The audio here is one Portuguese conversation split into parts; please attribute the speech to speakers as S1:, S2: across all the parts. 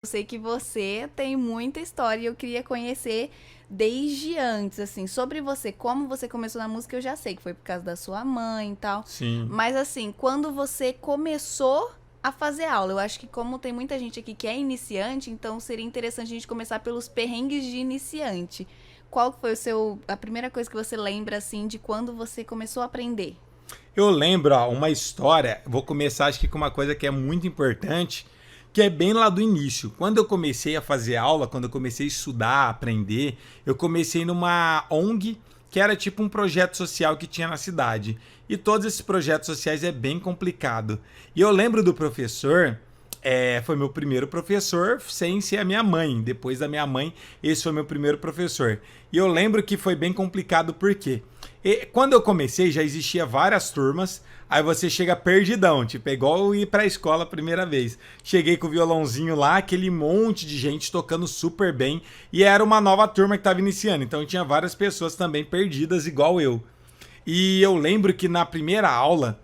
S1: Eu sei que você tem muita história e eu queria conhecer desde antes, assim, sobre você, como você começou na música, eu já sei que foi por causa da sua mãe e tal.
S2: Sim.
S1: Mas assim, quando você começou a fazer aula, eu acho que como tem muita gente aqui que é iniciante, então seria interessante a gente começar pelos perrengues de iniciante. Qual foi a primeira coisa que você lembra assim de quando você começou a aprender?
S2: Eu lembro, ó, uma história, vou começar acho que com uma coisa que é muito importante, que é bem lá do início. Quando eu comecei a fazer aula, quando eu comecei a estudar, a aprender, eu comecei numa ONG, que era tipo um projeto social que tinha na cidade. E todos esses projetos sociais é bem complicado. E eu lembro do professor, foi meu primeiro professor, sem ser a minha mãe. Depois da minha mãe, esse foi meu primeiro professor. E eu lembro que foi bem complicado porque quando eu comecei já existia várias turmas, aí você chega perdidão, tipo, é igual ir pra escola a primeira vez. Cheguei com o violãozinho lá, aquele monte de gente tocando super bem, e era uma nova turma que tava iniciando, então tinha várias pessoas também perdidas igual eu. E eu lembro que na primeira aula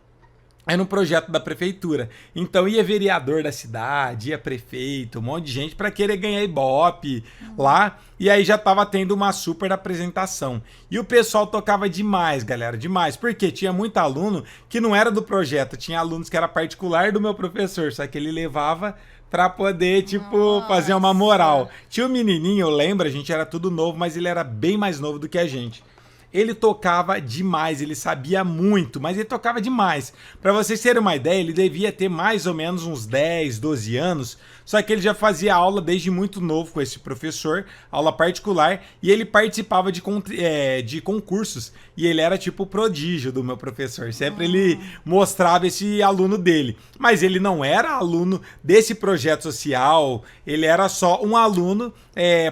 S2: era um projeto da prefeitura. Então ia vereador da cidade, ia prefeito, um monte de gente para querer ganhar Ibope lá. E aí já tava tendo uma super apresentação. E o pessoal tocava demais, galera, demais. Porque tinha muito aluno que não era do projeto, tinha alunos que era particular do meu professor, só que ele levava pra poder, tipo, fazer uma
S1: Nossa.
S2: moral. Tinha um menininho, eu lembro, a gente era tudo novo, mas ele era bem mais novo do que a gente. Ele tocava demais, ele sabia muito, mas ele tocava demais. Para vocês terem uma ideia, ele devia ter mais ou menos uns 10, 12 anos, só que ele já fazia aula desde muito novo com esse professor, aula particular, e ele participava de concursos, e ele era tipo o prodígio do meu professor. Sempre ele mostrava esse aluno dele, mas ele não era aluno desse projeto social, ele era só um aluno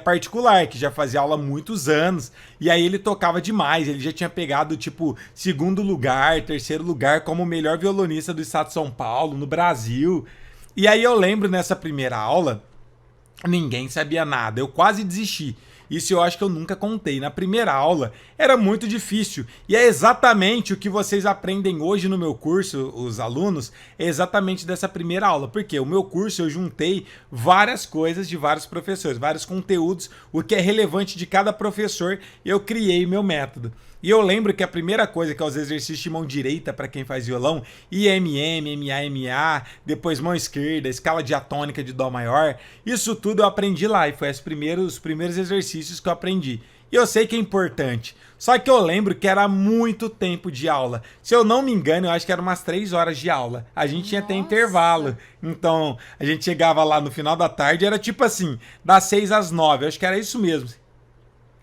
S2: particular, que já fazia aula há muitos anos, e aí ele tocava demais, ele já tinha pegado, tipo, segundo lugar, terceiro lugar como o melhor violonista do estado de São Paulo, no Brasil. E aí eu lembro nessa primeira aula, ninguém sabia nada, eu quase desisti. Isso eu acho que eu nunca contei. Na primeira aula era muito difícil. E é exatamente o que vocês aprendem hoje no meu curso, os alunos, é exatamente dessa primeira aula. Porque o meu curso eu juntei várias coisas de vários professores, vários conteúdos, o que é relevante de cada professor, eu criei meu método. E eu lembro que a primeira coisa que é os exercícios de mão direita para quem faz violão, IMM, MA, depois mão esquerda, escala diatônica de dó maior, isso tudo eu aprendi lá e foi os primeiros exercícios que eu aprendi. E eu sei que é importante. Só que eu lembro que era muito tempo de aula. Se eu não me engano, eu acho que era umas 3 horas de aula. A gente tinha até intervalo.
S1: Nossa.
S2: Então, a gente chegava lá no final da tarde, era tipo assim, das 6 às 9. Eu acho que era isso mesmo.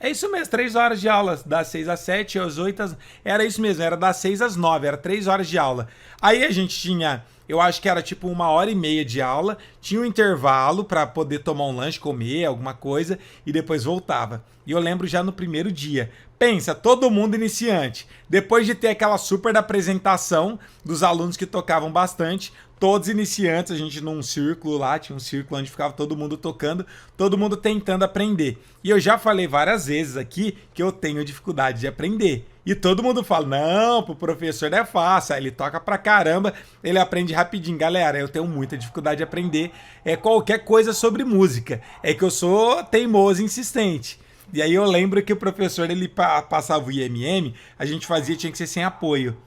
S2: É isso mesmo, 3 horas de aula, das 6 às 7, às 8 às... Era isso mesmo, era das 6 às 9, era 3 horas de aula. Aí a gente tinha, eu acho que era tipo 1 hora e meia de aula, tinha um intervalo para poder tomar um lanche, comer alguma coisa e depois voltava. E eu lembro já no primeiro dia. Pensa, todo mundo iniciante. Depois de ter aquela super apresentação dos alunos que tocavam bastante, todos iniciantes, a gente num círculo lá, tinha um círculo onde ficava todo mundo tocando, todo mundo tentando aprender. E eu já falei várias vezes aqui que eu tenho dificuldade de aprender. E todo mundo fala, não, pro professor é fácil, ele toca pra caramba, ele aprende rapidinho. Galera, eu tenho muita dificuldade de aprender qualquer coisa sobre música. É que eu sou teimoso e insistente. E aí eu lembro que o professor, ele passava o IMM, a gente fazia, tinha que ser sem apoio.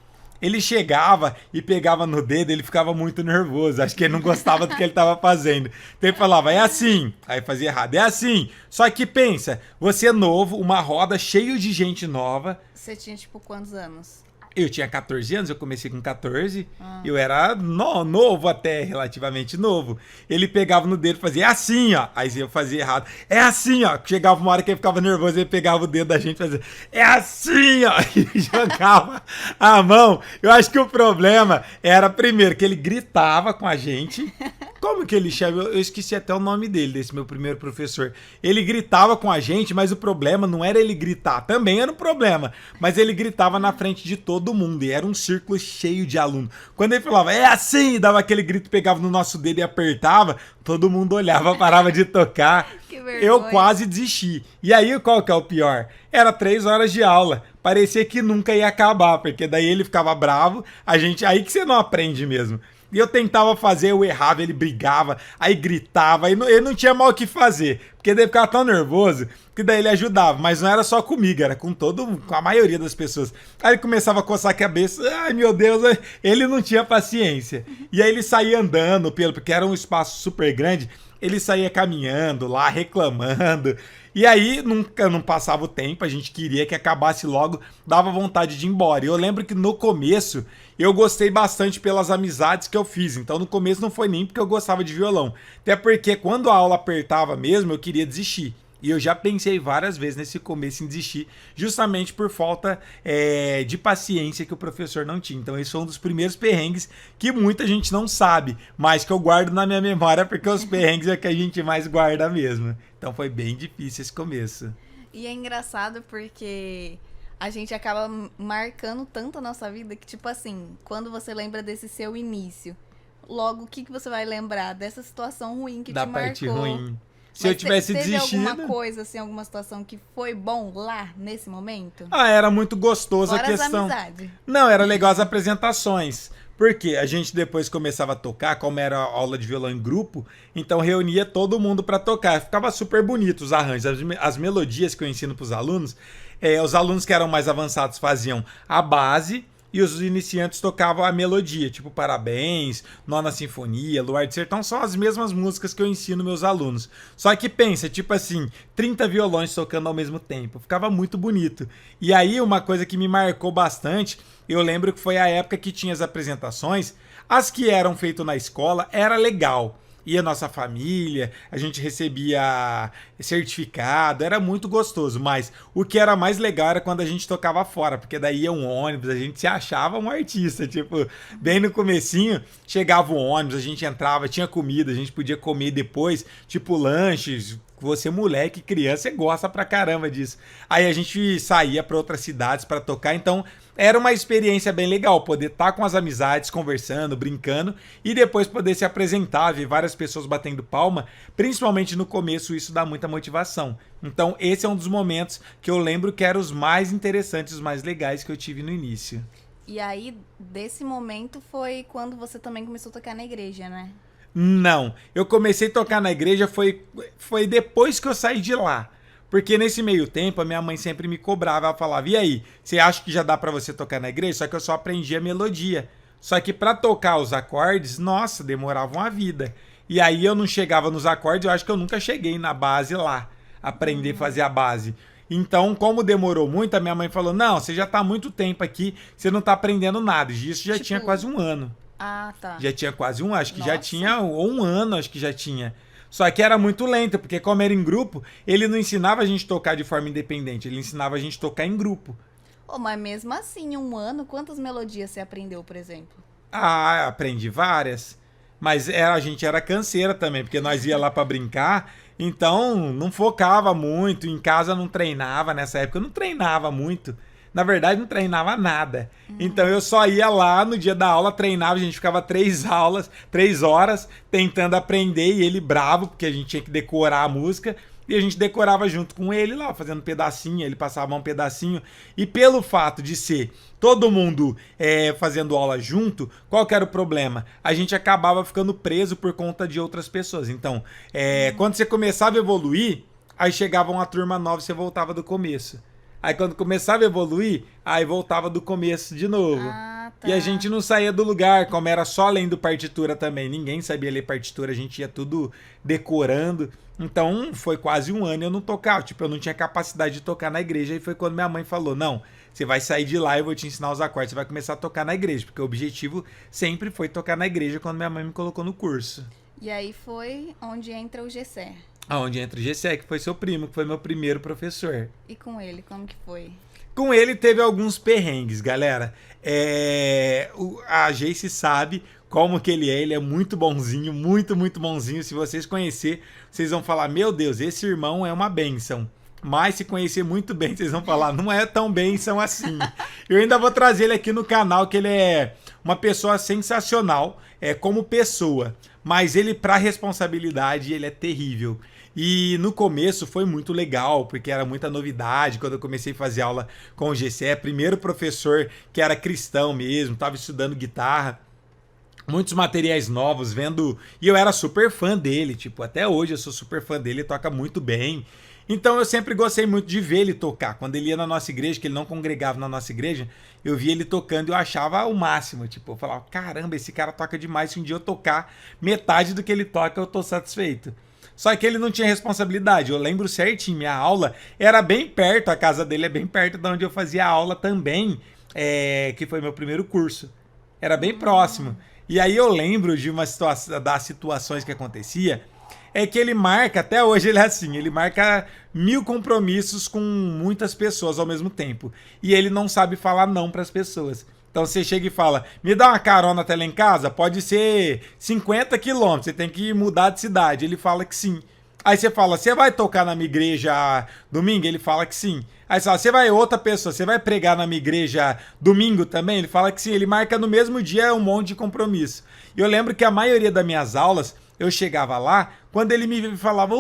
S2: Ele chegava e pegava no dedo, ele ficava muito nervoso. Acho que ele não gostava do que ele estava fazendo. Então ele falava, é assim. Aí fazia errado, é assim. Só que pensa, você é novo, uma roda cheio de gente nova.
S1: Você tinha tipo quantos anos?
S2: Eu tinha 14 anos, eu comecei com 14.
S1: Ah.
S2: Eu era novo até, relativamente novo. Ele pegava no dedo e fazia assim, ó. Aí eu fazia errado. É assim, ó. Chegava uma hora que ele ficava nervoso, ele pegava o dedo da gente e fazia, é assim, ó. E jogava a mão. Eu acho que o problema era, primeiro, que ele gritava com a gente. Como que ele chama? Eu esqueci até o nome dele, desse meu primeiro professor. Ele gritava com a gente, mas o problema não era ele gritar, também era um problema, mas ele gritava na frente de todo mundo e era um círculo cheio de aluno. Quando ele falava, é assim, dava aquele grito, pegava no nosso dedo e apertava, todo mundo olhava, parava de tocar.
S1: Que
S2: Eu
S1: vergonha.
S2: quase desisti. E aí, qual que é o pior? Era 3 horas de aula. Parecia que nunca ia acabar, porque daí ele ficava bravo, a gente, aí que você não aprende mesmo. E eu tentava fazer, eu errava, ele brigava, aí gritava, ele não tinha mal o que fazer, porque ele ficava tão nervoso que daí ele ajudava, mas não era só comigo, era com com a maioria das pessoas. Aí ele começava a coçar a cabeça, ai meu Deus, ele não tinha paciência. E aí ele saía andando, porque era um espaço super grande, ele saía caminhando lá, reclamando. E aí nunca não passava o tempo, a gente queria que acabasse logo, dava vontade de ir embora. E eu lembro que no começo eu gostei bastante pelas amizades que eu fiz. Então no começo não foi nem porque eu gostava de violão. Até porque quando a aula apertava mesmo, eu queria desistir. E eu já pensei várias vezes nesse começo em desistir, justamente por falta de paciência que o professor não tinha. Então esse foi um dos primeiros perrengues que muita gente não sabe, mas que eu guardo na minha memória, porque os perrengues é que a gente mais guarda mesmo. Então foi bem difícil esse começo.
S1: E é engraçado porque a gente acaba marcando tanto a nossa vida que, tipo assim, quando você lembra desse seu início, logo o que você vai lembrar dessa situação ruim que
S2: Da
S1: te
S2: parte
S1: marcou?
S2: ruim. Se eu tivesse desistido...
S1: alguma coisa, assim, alguma situação que foi bom lá, nesse momento?
S2: Ah, era muito gostoso
S1: Fora
S2: a questão.
S1: as amizades.
S2: Não, era legal as apresentações. Porque a gente depois começava a tocar, como era aula de violão em grupo, então reunia todo mundo para tocar. Ficava super bonito os arranjos, as melodias que eu ensino para os alunos que eram mais avançados faziam a base e os iniciantes tocavam a melodia, tipo Parabéns, Nona Sinfonia, Luar de Sertão, são as mesmas músicas que eu ensino meus alunos. Só que pensa, tipo assim, 30 violões tocando ao mesmo tempo, ficava muito bonito. E aí uma coisa que me marcou bastante, eu lembro que foi a época que tinha as apresentações, as que eram feitas na escola, era legal. Ia nossa família, a gente recebia certificado, era muito gostoso, mas o que era mais legal era quando a gente tocava fora, porque daí ia um ônibus, a gente se achava um artista, tipo, bem no comecinho, chegava o ônibus, a gente entrava, tinha comida, a gente podia comer depois, tipo lanches, você moleque, criança, você gosta pra caramba disso. Aí a gente saía pra outras cidades pra tocar, então era uma experiência bem legal, poder estar com as amizades, conversando, brincando e depois poder se apresentar, ver várias pessoas batendo palma, principalmente no começo isso dá muita motivação. Então esse é um dos momentos que eu lembro que eram os mais interessantes, os mais legais que eu tive no início.
S1: E aí, desse momento foi quando você também começou a tocar na igreja, né?
S2: Não, eu comecei a tocar na igreja foi depois que eu saí de lá. Porque nesse meio tempo a minha mãe sempre me cobrava, ela falava, e aí, você acha que já dá pra você tocar na igreja? Só que eu só aprendi a melodia. Só que pra tocar os acordes, nossa, demorava uma vida. E aí eu não chegava nos acordes, eu acho que eu nunca cheguei na base lá, aprender a fazer a base. Então, como demorou muito, a minha mãe falou, não, você já tá há muito tempo aqui, você não tá aprendendo nada. E isso já tinha quase um ano.
S1: Ah, tá.
S2: Já tinha quase um, acho que
S1: Nossa.
S2: já tinha, ou um ano, acho que já tinha. Só que era muito lento, porque como era em grupo, ele não ensinava a gente a tocar de forma independente, ele ensinava a gente a tocar em grupo.
S1: Oh, mas mesmo assim, um ano, quantas melodias você aprendeu, por exemplo?
S2: Ah, aprendi várias, mas a gente era canseira também, porque nós ia lá pra brincar, então não focava muito, em casa não treinava, nessa época eu não treinava muito. Na verdade, não treinava nada. Então eu só ia lá no dia da aula, treinava, a gente ficava 3 horas tentando aprender e ele bravo, porque a gente tinha que decorar a música. E a gente decorava junto com ele lá, fazendo pedacinho, ele passava um pedacinho. E pelo fato de ser todo mundo fazendo aula junto, qual que era o problema? A gente acabava ficando preso por conta de outras pessoas. Então, quando você começava a evoluir, aí chegava uma turma nova e você voltava do começo. Aí quando começava a evoluir, aí voltava do começo de novo.
S1: Ah, tá.
S2: E a gente não saía do lugar, como era só lendo partitura também. Ninguém sabia ler partitura, a gente ia tudo decorando. Então foi quase um ano eu não tocava. Tipo, eu não tinha capacidade de tocar na igreja. E foi quando minha mãe falou, não, você vai sair de lá e eu vou te ensinar os acordes. Você vai começar a tocar na igreja. Porque o objetivo sempre foi tocar na igreja quando minha mãe me colocou no curso.
S1: E aí foi onde entra o Gessé.
S2: Onde entra o Gessé, que foi seu primo, que foi meu primeiro professor.
S1: E com ele, como que foi?
S2: Com ele teve alguns perrengues, galera. A Geice sabe como que ele é muito bonzinho, muito, muito bonzinho. Se vocês conhecer, vocês vão falar, meu Deus, esse irmão é uma bênção. Mas se conhecer muito bem, vocês vão falar, não é tão bênção assim. Eu ainda vou trazer ele aqui no canal, que ele é uma pessoa sensacional, como pessoa. Mas ele, pra responsabilidade, ele é terrível. E no começo foi muito legal, porque era muita novidade. Quando eu comecei a fazer aula com o Gessé, primeiro professor que era cristão mesmo, estava estudando guitarra. muitos materiais novos, vendo. E eu era super fã dele, tipo, até hoje eu sou super fã dele, ele toca muito bem. Então eu sempre gostei muito de ver ele tocar. Quando ele ia na nossa igreja, que ele não congregava na nossa igreja, eu via ele tocando e eu achava o máximo. Tipo, eu falava, caramba, esse cara toca demais. Se um dia eu tocar metade do que ele toca, eu tô satisfeito. Só que ele não tinha responsabilidade. Eu lembro certinho, minha aula era bem perto, a casa dele é bem perto de onde eu fazia aula também, que foi meu primeiro curso. Era bem próximo. E aí eu lembro de uma situação, das situações que acontecia, é que ele marca, até hoje ele é assim, ele marca 1000 compromissos com muitas pessoas ao mesmo tempo. E ele não sabe falar não para as pessoas. Então você chega e fala, me dá uma carona até lá em casa? Pode ser 50 quilômetros, você tem que mudar de cidade. Ele fala que sim. Aí você fala, você vai tocar na minha igreja domingo? Ele fala que sim. Aí você fala, você vai outra pessoa, você vai pregar na minha igreja domingo também? Ele fala que sim. Ele marca no mesmo dia um monte de compromisso. E eu lembro que a maioria das minhas aulas, eu chegava lá, quando ele me falava,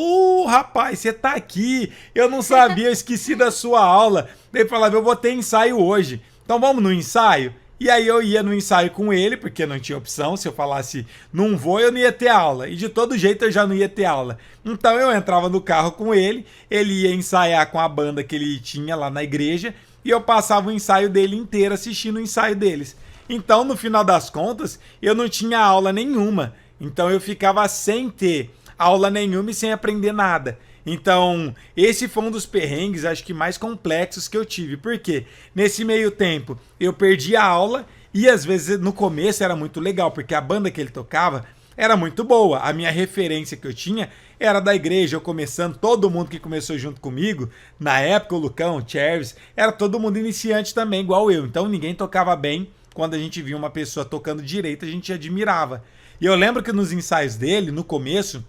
S2: rapaz, você tá aqui, eu não sabia, eu esqueci da sua aula. Ele falava, eu vou ter ensaio hoje, então vamos no ensaio? E aí eu ia no ensaio com ele, porque não tinha opção, se eu falasse não vou, eu não ia ter aula. E de todo jeito eu já não ia ter aula. Então eu entrava no carro com ele ia ensaiar com a banda que ele tinha lá na igreja, e eu passava o ensaio dele inteiro assistindo o ensaio deles. Então, no final das contas, eu não tinha aula nenhuma. Então eu ficava sem ter aula nenhuma e sem aprender nada. Então, esse foi um dos perrengues, acho que mais complexos que eu tive. Por quê? Nesse meio tempo, eu perdi a aula e às vezes no começo era muito legal, porque a banda que ele tocava era muito boa. A minha referência que eu tinha era da igreja, eu começando, todo mundo que começou junto comigo, na época o Lucão, o Chervis, era todo mundo iniciante também, igual eu. Então ninguém tocava bem. Quando a gente via uma pessoa tocando direito, a gente admirava. E eu lembro que nos ensaios dele, no começo,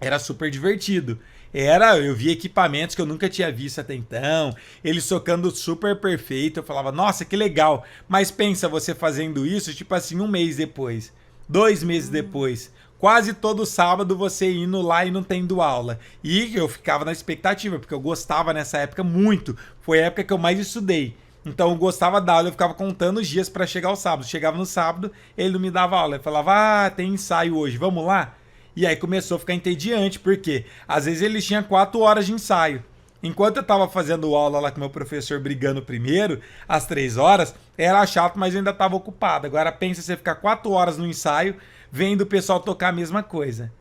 S2: era super divertido. Eu via equipamentos que eu nunca tinha visto até então, eles tocando super perfeito, eu falava, nossa, que legal. Mas pensa você fazendo isso, tipo assim, um mês depois, 2 meses depois, quase todo sábado você indo lá e não tendo aula. E eu ficava na expectativa, porque eu gostava nessa época muito, foi a época que eu mais estudei. Então eu gostava da aula, eu ficava contando os dias para chegar ao sábado. Chegava no sábado, ele não me dava aula. Ele falava, tem ensaio hoje, vamos lá? E aí começou a ficar entediante, porque às vezes ele tinha 4 horas de ensaio. Enquanto eu tava fazendo aula lá com meu professor brigando primeiro, às 3 horas, era chato, mas eu ainda tava ocupado. Agora pensa você ficar 4 horas no ensaio, vendo o pessoal tocar a mesma coisa.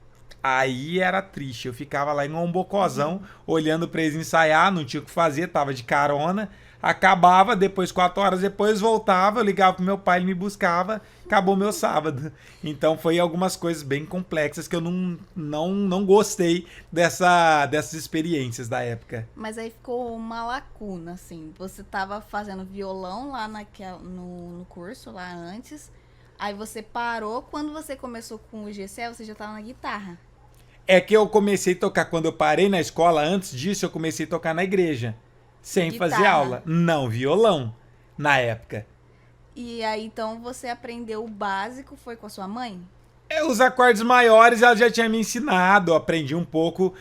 S2: Aí era triste, eu ficava lá em um bocozão, olhando pra eles ensaiar, não tinha o que fazer, tava de carona. Acabava, depois 4 horas depois voltava, eu ligava pro meu pai, ele me buscava, acabou meu sábado. Então foi algumas coisas bem complexas que eu não gostei dessas experiências da época.
S1: Mas aí ficou uma lacuna, assim. Você tava fazendo violão lá no curso, lá antes. Aí você parou. Quando você começou com o GCE, você já tava na guitarra.
S2: É que eu comecei a tocar, quando eu parei na escola, antes disso eu comecei a tocar na igreja. Sem
S1: Guitarra.
S2: fazer aula. Não, violão, na época.
S1: E aí, então, você aprendeu o básico, foi com a sua mãe?
S2: Os acordes maiores ela já tinha me ensinado, eu aprendi um pouco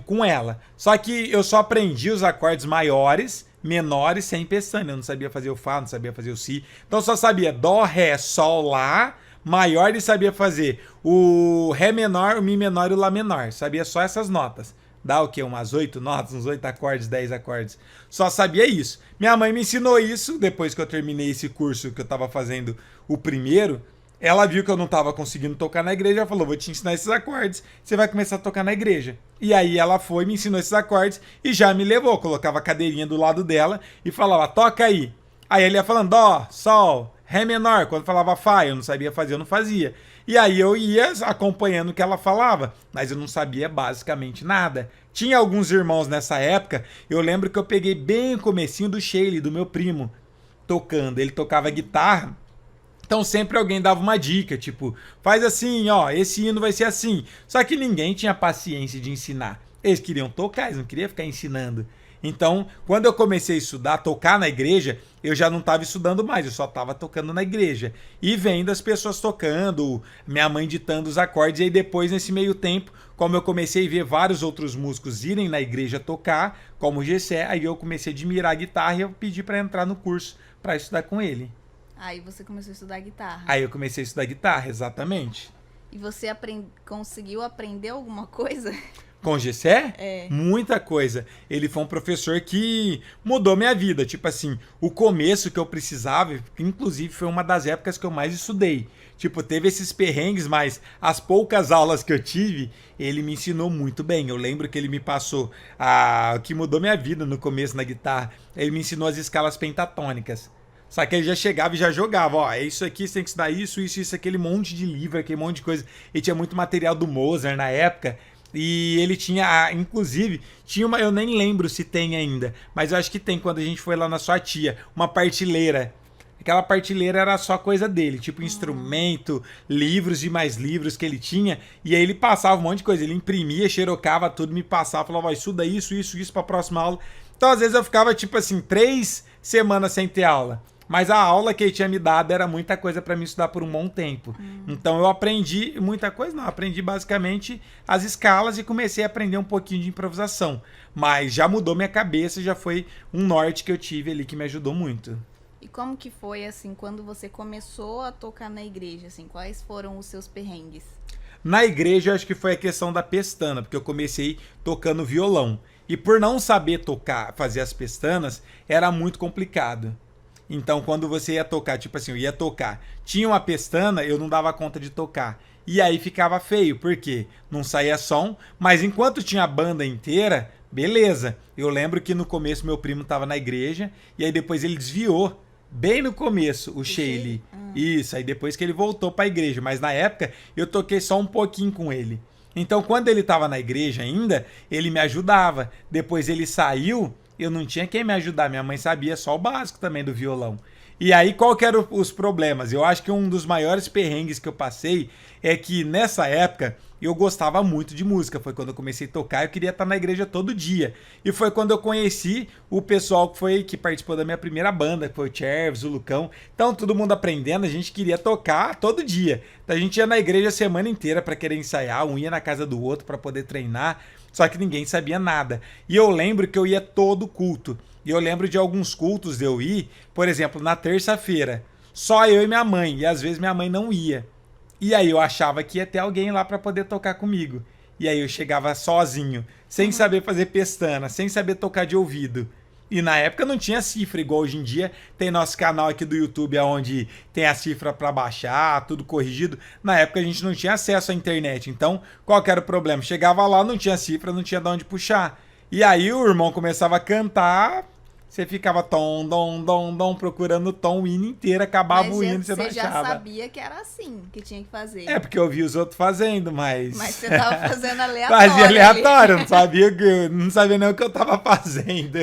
S2: com ela. Só que eu só aprendi os acordes maiores, menores, sem pestana. Eu não sabia fazer o Fá, não sabia fazer o Si. Então eu só sabia Dó, Ré, Sol, Lá. Maior ele sabia fazer o Ré menor, o Mi menor e o Lá menor. Sabia só essas notas. Dá o quê? Umas 8 notas, uns 8 acordes, 10 acordes. Só sabia isso. Minha mãe me ensinou isso depois que eu terminei esse curso que eu tava fazendo o primeiro. Ela viu que eu não tava conseguindo tocar na igreja, ela falou, vou te ensinar esses acordes, você vai começar a tocar na igreja. E aí ela foi, me ensinou esses acordes e já me levou. Colocava a cadeirinha do lado dela e falava, toca aí. Aí ele ia falando, Dó, Sol, Ré menor. Quando falava Fá, eu não sabia fazer, eu não fazia. E aí eu ia acompanhando o que ela falava, mas eu não sabia basicamente nada. Tinha alguns irmãos nessa época, eu lembro que eu peguei bem o comecinho do Sheila, do meu primo, tocando. Ele tocava guitarra, então sempre alguém dava uma dica, tipo, faz assim, ó, esse hino vai ser assim. Só que ninguém tinha paciência de ensinar. Eles queriam tocar, eles não queriam ficar ensinando. Então, quando eu comecei a estudar, tocar na igreja, eu já não estava estudando mais, eu só estava tocando na igreja. E vendo as pessoas tocando, minha mãe ditando os acordes, e aí depois, nesse meio tempo, como eu comecei a ver vários outros músicos irem na igreja tocar, como o Gessé, aí eu comecei a admirar a guitarra e eu pedi para entrar no curso, para estudar com ele.
S1: Aí você começou a estudar guitarra.
S2: Aí eu comecei a estudar guitarra, exatamente.
S1: E você conseguiu aprender alguma coisa?
S2: Com o Gessé?
S1: É.
S2: Muita coisa. Ele foi um professor que mudou minha vida. Tipo assim, o começo que eu precisava, inclusive foi uma das épocas que eu mais estudei. Tipo, teve esses perrengues, mas as poucas aulas que eu tive, ele me ensinou muito bem. Eu lembro que ele me passou o que mudou minha vida no começo na guitarra. Ele me ensinou as escalas pentatônicas. Só que ele já chegava e já jogava, ó, é isso aqui, você tem que estudar isso, aquele monte de livro, aquele monte de coisa. E tinha muito material do Mozart na época. E ele tinha, inclusive, tinha uma, eu nem lembro se tem ainda, mas eu acho que tem quando a gente foi lá na sua tia, uma partilheira. Aquela partilheira era só coisa dele, tipo instrumento, livros e mais livros que ele tinha. E aí ele passava um monte de coisa, ele imprimia, xerocava tudo, me passava, falava, ó, estuda isso pra próxima aula. Então às vezes eu ficava tipo assim, 3 semanas sem ter aula. Mas a aula que ele tinha me dado era muita coisa para mim estudar por um bom tempo. Então eu aprendi muita coisa, não. Aprendi basicamente as escalas e comecei a aprender um pouquinho de improvisação. Mas já mudou minha cabeça, já foi um norte que eu tive ali que me ajudou muito.
S1: E como que foi, assim, quando você começou a tocar na igreja, assim? Quais foram os seus perrengues?
S2: Na igreja, eu acho que foi a questão da pestana, porque eu comecei tocando violão. E por não saber tocar, fazer as pestanas, era muito complicado. Então, quando você ia tocar, tipo assim, eu ia tocar, tinha uma pestana, eu não dava conta de tocar. E aí ficava feio, porque não saía som, mas enquanto tinha a banda inteira, beleza. Eu lembro que no começo meu primo tava na igreja, e aí depois ele desviou, bem no começo, o Sheili. Isso, aí depois que ele voltou pra igreja. Mas na época, eu toquei só um pouquinho com ele. Então, quando ele tava na igreja ainda, ele me ajudava. Depois ele saiu, eu não tinha quem me ajudar. Minha mãe sabia só o básico também do violão. E aí, qual que eram os problemas? Eu acho que um dos maiores perrengues que eu passei é que nessa época eu gostava muito de música. Foi quando eu comecei a tocar, eu queria estar na igreja todo dia. E foi quando eu conheci o pessoal que participou da minha primeira banda, que foi o Cherves, o Lucão. Então, todo mundo aprendendo, a gente queria tocar todo dia. Então, a gente ia na igreja a semana inteira para querer ensaiar, um ia na casa do outro para poder treinar. Só que ninguém sabia nada. E eu lembro que eu ia todo culto. E eu lembro de alguns cultos de eu ir, por exemplo, na terça-feira. Só eu e minha mãe. E às vezes minha mãe não ia. E aí eu achava que ia ter alguém lá para poder tocar comigo. E aí eu chegava sozinho, sem saber fazer pestana, sem saber tocar de ouvido. E na época não tinha cifra, igual hoje em dia tem nosso canal aqui do YouTube, onde tem a cifra para baixar, tudo corrigido. Na época a gente não tinha acesso à internet, então qual que era o problema? Chegava lá, não tinha cifra, não tinha de onde puxar. E aí o irmão começava a cantar, você ficava tom, dom, dom, dom, procurando o tom, o hino inteiro, acabava o hino e você não achava.
S1: Você já sabia que era assim, que tinha que fazer.
S2: É, porque eu vi os outros fazendo, mas...
S1: Mas você tava fazendo aleatório.
S2: Fazia aleatório, não sabia nem o que eu tava fazendo.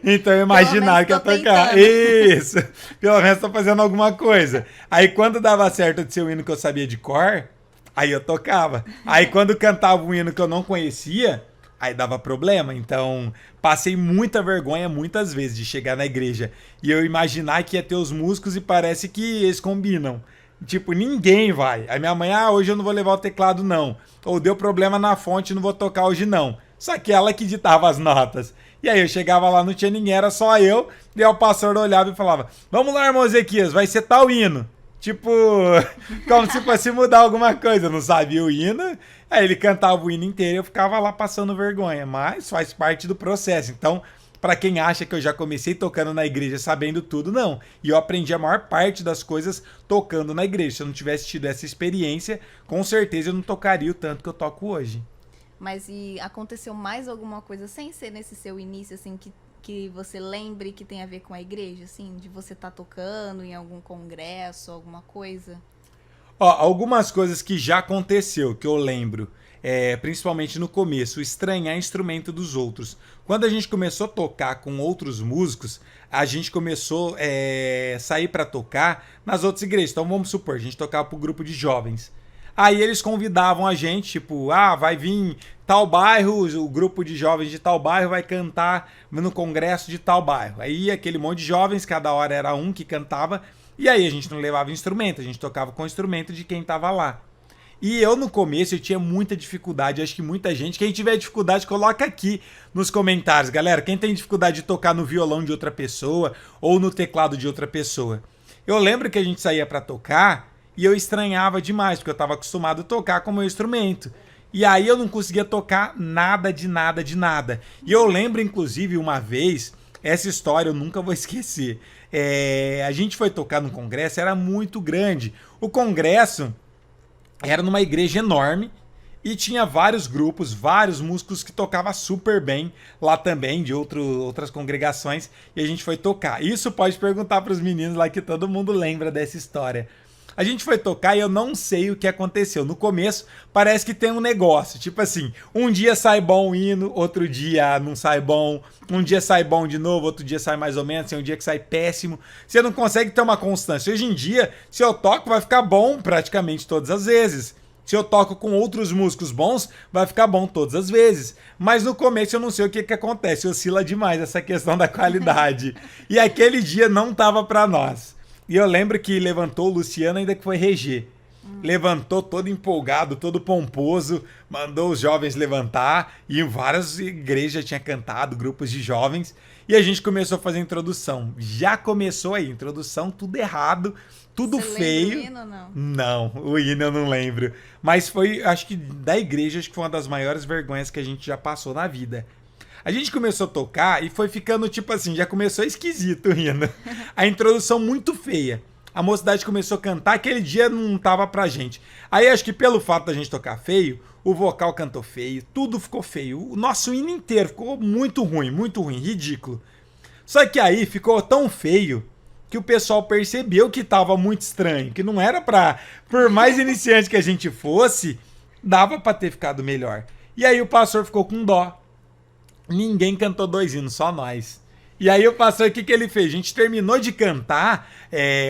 S2: Então eu imaginava que ia tocar. Isso! Pelo menos tô fazendo alguma coisa. Aí quando dava certo de ser o hino que eu sabia de cor, aí eu tocava. Aí quando cantava um hino que eu não conhecia, aí dava problema. Então passei muita vergonha muitas vezes de chegar na igreja e eu imaginar que ia ter os músicos e parece que eles combinam. Tipo, ninguém vai. Aí minha mãe, hoje eu não vou levar o teclado não. Ou deu problema na fonte, não vou tocar hoje não. Só que ela que ditava as notas. E aí eu chegava lá, não tinha ninguém, era só eu. E aí o pastor olhava e falava, vamos lá, irmão Ezequias, vai ser tal hino. Tipo, como se fosse mudar alguma coisa. Eu não sabia o hino. Aí ele cantava o hino inteiro e eu ficava lá passando vergonha. Mas faz parte do processo. Então, para quem acha que eu já comecei tocando na igreja sabendo tudo, não. E eu aprendi a maior parte das coisas tocando na igreja. Se eu não tivesse tido essa experiência, com certeza eu não tocaria o tanto que eu toco hoje.
S1: Mas e aconteceu mais alguma coisa, sem ser nesse seu início, assim, que você lembre que tem a ver com a igreja, assim? De você estar tocando em algum congresso, alguma coisa?
S2: Ó, algumas coisas que já aconteceu, que eu lembro, principalmente no começo, estranhar instrumento dos outros. Quando a gente começou a tocar com outros músicos, a gente começou a sair para tocar nas outras igrejas. Então vamos supor, a gente tocava pro grupo de jovens. Aí eles convidavam a gente, tipo, vai vir tal bairro, o grupo de jovens de tal bairro vai cantar no congresso de tal bairro. Aí aquele monte de jovens, cada hora era um que cantava, e aí a gente não levava instrumento, a gente tocava com o instrumento de quem tava lá. E eu no começo eu tinha muita dificuldade, acho que muita gente, quem tiver dificuldade coloca aqui nos comentários, galera, quem tem dificuldade de tocar no violão de outra pessoa ou no teclado de outra pessoa. Eu lembro que a gente saía pra tocar e eu estranhava demais, porque eu tava acostumado a tocar com o meu instrumento. E aí eu não conseguia tocar nada de nada de nada. E eu lembro, inclusive, uma vez, essa história eu nunca vou esquecer. A gente foi tocar num congresso, era muito grande. O congresso era numa igreja enorme e tinha vários grupos, vários músicos que tocavam super bem lá também, de outras congregações, e a gente foi tocar. Isso pode perguntar para os meninos lá que todo mundo lembra dessa história. A gente foi tocar e eu não sei o que aconteceu. No começo, parece que tem um negócio. Tipo assim, um dia sai bom o hino, outro dia não sai bom. Um dia sai bom de novo, outro dia sai mais ou menos. Tem um dia que sai péssimo. Você não consegue ter uma constância. Hoje em dia, se eu toco, vai ficar bom praticamente todas as vezes. Se eu toco com outros músicos bons, vai ficar bom todas as vezes. Mas no começo eu não sei o que acontece. Oscila demais essa questão da qualidade. E aquele dia não tava pra nós. E eu lembro que levantou o Luciano ainda que foi reger. Levantou todo empolgado, todo pomposo, mandou os jovens levantar e em várias igrejas tinha cantado, grupos de jovens. E a gente começou a fazer a introdução. Já começou aí, introdução, tudo errado, tudo
S1: Você
S2: feio.
S1: lembra o hino ou não?
S2: Não, o hino eu não lembro. Mas foi, acho que da igreja, acho que foi uma das maiores vergonhas que a gente já passou na vida. A gente começou a tocar e foi ficando tipo assim, já começou esquisito o hino. A introdução muito feia. A mocidade começou a cantar, aquele dia não tava pra gente. Aí acho que pelo fato da gente tocar feio, o vocal cantou feio, tudo ficou feio. O nosso hino inteiro ficou muito ruim, ridículo. Só que aí ficou tão feio que o pessoal percebeu que tava muito estranho, que não era pra... Por mais iniciante que a gente fosse, dava pra ter ficado melhor. E aí o pastor ficou com dó. Ninguém cantou 2 hinos, só nós. E aí o pastor, o que ele fez? A gente terminou de cantar,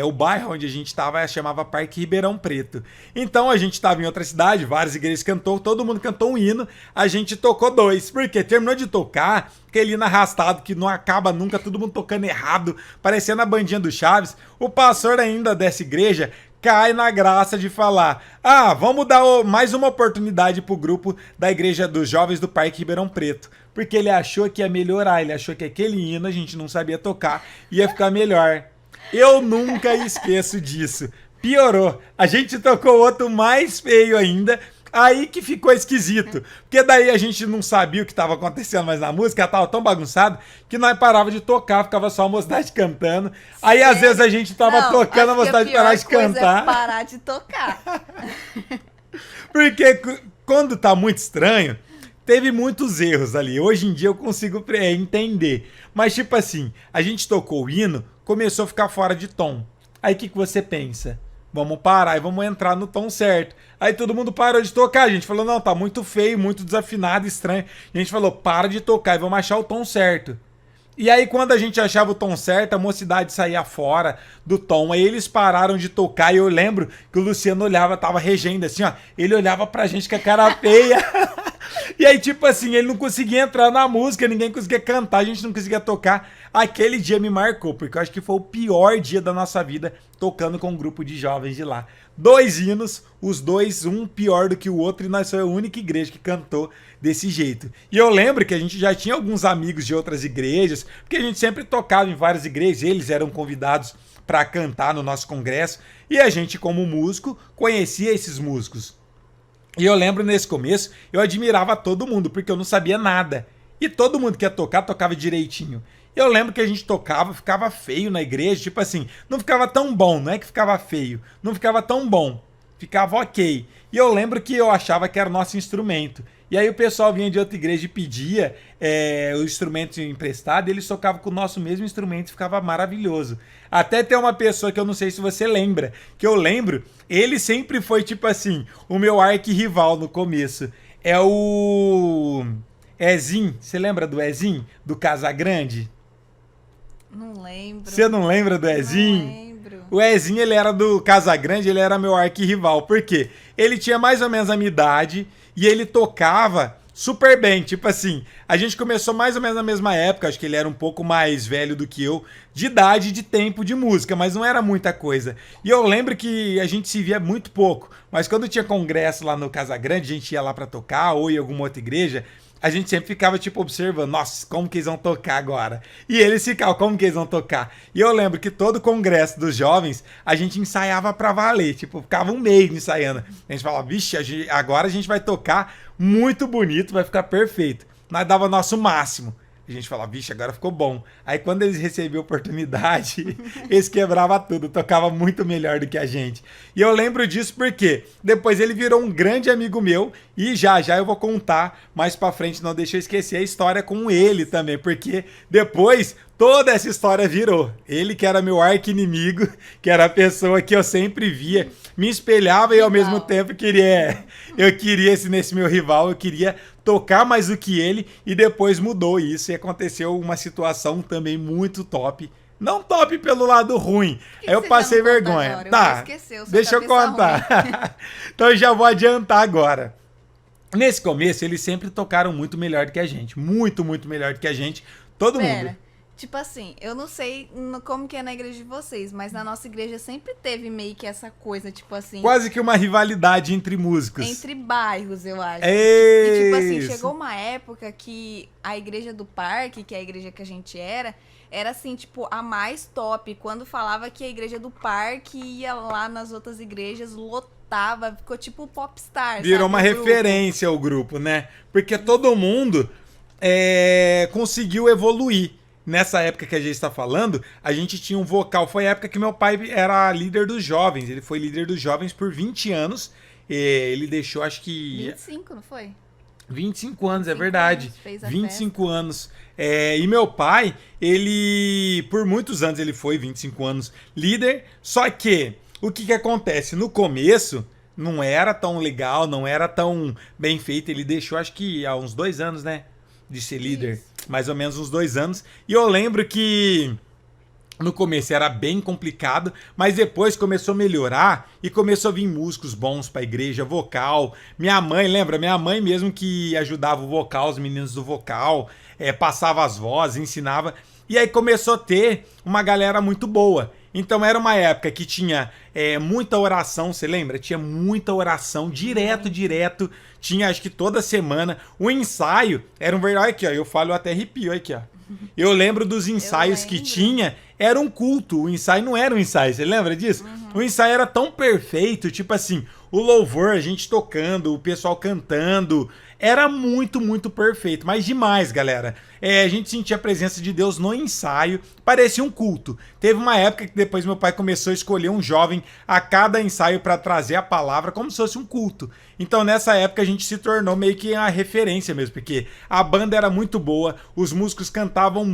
S2: o bairro onde a gente estava chamava Parque Ribeirão Preto. Então a gente estava em outra cidade, várias igrejas cantou, todo mundo cantou um hino, a gente tocou 2. Por quê? Terminou de tocar, aquele hino arrastado que não acaba nunca, todo mundo tocando errado, parecendo a bandinha do Chaves. O pastor ainda dessa igreja cai na graça de falar: vamos dar mais uma oportunidade pro grupo da Igreja dos Jovens do Parque Ribeirão Preto. Porque ele achou que ia melhorar, ele achou que aquele hino a gente não sabia tocar, ia ficar melhor. Eu nunca esqueço disso. Piorou. A gente tocou outro mais feio ainda, aí que ficou esquisito. Porque daí a gente não sabia o que estava acontecendo mais na música, ela tava tão bagunçada que nós parava de tocar, ficava só a mocidade cantando. Aí às vezes a gente tava tocando, a mocidade parava de cantar.
S1: É parar de tocar.
S2: Porque quando tá muito estranho, teve muitos erros ali. Hoje em dia eu consigo entender. Mas tipo assim, a gente tocou o hino, começou a ficar fora de tom. Aí o que você pensa? Vamos parar e vamos entrar no tom certo. Aí todo mundo parou de tocar. A gente falou, não, tá muito feio, muito desafinado, estranho. E a gente falou, para de tocar e vamos achar o tom certo. E aí quando a gente achava o tom certo, a mocidade saía fora do tom. Aí eles pararam de tocar e eu lembro que o Luciano olhava, tava regendo assim, ó. Ele olhava pra gente com a cara feia. E aí, tipo assim, ele não conseguia entrar na música, ninguém conseguia cantar, a gente não conseguia tocar. Aquele dia me marcou, porque eu acho que foi o pior dia da nossa vida tocando com um grupo de jovens de lá. 2 hinos, os dois, um pior do que o outro, e nós somos a única igreja que cantou desse jeito. E eu lembro que a gente já tinha alguns amigos de outras igrejas, porque a gente sempre tocava em várias igrejas, eles eram convidados para cantar no nosso congresso, e a gente, como músico, conhecia esses músicos. E eu lembro nesse começo, eu admirava todo mundo, porque eu não sabia nada. E todo mundo que ia tocar, tocava direitinho. Eu lembro que a gente tocava, ficava feio na igreja, tipo assim, não ficava tão bom, não é que ficava feio, não ficava tão bom, ficava ok. E eu lembro que eu achava que era o nosso instrumento. E aí o pessoal vinha de outra igreja e pedia o instrumento emprestado, e eles tocavam com o nosso mesmo instrumento e ficava maravilhoso. Até tem uma pessoa que eu não sei se você lembra, que eu lembro, ele sempre foi tipo assim, o meu arqui-rival no começo. É o Ezinho, você lembra do Ezinho, do Casagrande?
S1: Não lembro.
S2: Você não lembra do Ezinho?
S1: Não lembro.
S2: O Ezinho, ele era do Casagrande, ele era meu arqui-rival. Por quê? Ele tinha mais ou menos a minha idade e ele tocava super bem. Tipo assim, a gente começou mais ou menos na mesma época, acho que ele era um pouco mais velho do que eu, de idade e de tempo de música, mas não era muita coisa. E eu lembro que a gente se via muito pouco, mas quando tinha congresso lá no Casagrande, a gente ia lá pra tocar ou em alguma outra igreja, a gente sempre ficava, tipo, observando, nossa, como que eles vão tocar agora? E eles ficavam, como que eles vão tocar? E eu lembro que todo congresso dos jovens, a gente ensaiava pra valer, tipo, ficava um mês ensaiando. A gente falava, vixe, agora a gente vai tocar muito bonito, vai ficar perfeito. Nós dava nosso máximo. A gente falava, vixe, agora ficou bom. Aí quando eles recebiam oportunidade, eles quebravam tudo, tocava muito melhor do que a gente. E eu lembro disso porque depois ele virou um grande amigo meu e já eu vou contar mais pra frente, não deixa eu esquecer a história com ele também, porque depois toda essa história virou. Ele que era meu arqui-inimigo, que era a pessoa que eu sempre via, me espelhava e ao mesmo tempo eu queria nesse meu rival, eu queria tocar mais do que ele e depois mudou isso e aconteceu uma situação também muito top. Não top pelo lado ruim.
S1: Que
S2: aí eu passei vergonha. Tá, deixa eu contar. Então eu já vou adiantar agora. Nesse começo, eles sempre tocaram muito melhor do que a gente. Muito, muito melhor do que a gente. Todo mundo.
S1: Tipo assim, eu não sei como que é na igreja de vocês, mas na nossa igreja sempre teve meio que essa coisa, tipo assim...
S2: Quase que uma rivalidade entre músicos.
S1: Entre bairros, eu acho.
S2: E
S1: tipo assim, chegou uma época que a igreja do parque, que é a igreja que a gente era assim, tipo, a mais top. Quando falava que a igreja do parque ia lá nas outras igrejas, lotava, ficou tipo popstar.
S2: Virou uma referência ao grupo, né? Porque todo mundo conseguiu evoluir. Nessa época que a gente está falando, a gente tinha um vocal. Foi a época que meu pai era líder dos jovens. Ele foi líder dos jovens por 20 anos. Ele deixou, acho que...
S1: 25, não foi?
S2: 25 anos, é verdade.
S1: Fez a
S2: 25
S1: festa.
S2: anos. E meu pai, ele... Por muitos anos ele foi 25 anos líder. Só que, o que acontece? No começo, não era tão legal, não era tão bem feito. Ele deixou, acho que há uns 2 anos, né? De ser líder. Isso. Mais ou menos uns 2 anos. E eu lembro que no começo era bem complicado, mas depois começou a melhorar e começou a vir músicos bons pra igreja, vocal. Minha mãe, lembra? Minha mãe mesmo que ajudava o vocal, os meninos do vocal, passava as vozes, ensinava. E aí começou a ter uma galera muito boa. Então era uma época que tinha muita oração, você lembra? Tinha muita oração, direto. Tinha, acho que toda semana. O ensaio era um verdade. Aqui, ó, eu falo até arrepio aqui, ó. Eu lembro dos ensaios que tinha, era um culto. O ensaio não era um ensaio, você lembra disso? O ensaio era tão perfeito, tipo assim, o louvor, a gente tocando, o pessoal cantando. Era muito, muito perfeito, mas demais, galera. A gente sentia a presença de Deus no ensaio, parecia um culto. Teve uma época que depois meu pai começou a escolher um jovem a cada ensaio para trazer a palavra como se fosse um culto. Então nessa época a gente se tornou meio que a referência mesmo, porque a banda era muito boa, os músicos cantavam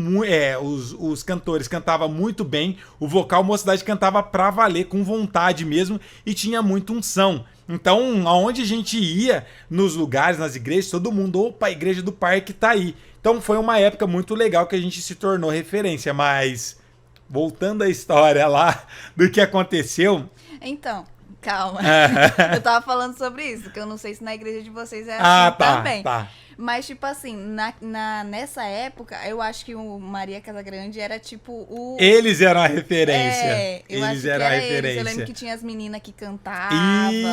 S2: os cantores cantavam muito bem, o vocal Mocidade cantava pra valer, com vontade mesmo, e tinha muita unção. Então, aonde a gente ia, nos lugares, nas igrejas, todo mundo, opa, a igreja do parque tá aí. Então foi uma época muito legal que a gente se tornou referência, mas voltando à história lá do que aconteceu...
S1: Então, calma. Eu tava falando sobre isso, que eu não sei se na igreja de vocês é assim também.
S2: Tá.
S1: Mas, tipo assim, nessa época, eu acho que o Maria Casagrande era tipo o...
S2: Eles eram a referência.
S1: Eles eram a referência. Eu lembro que tinha as meninas que cantavam.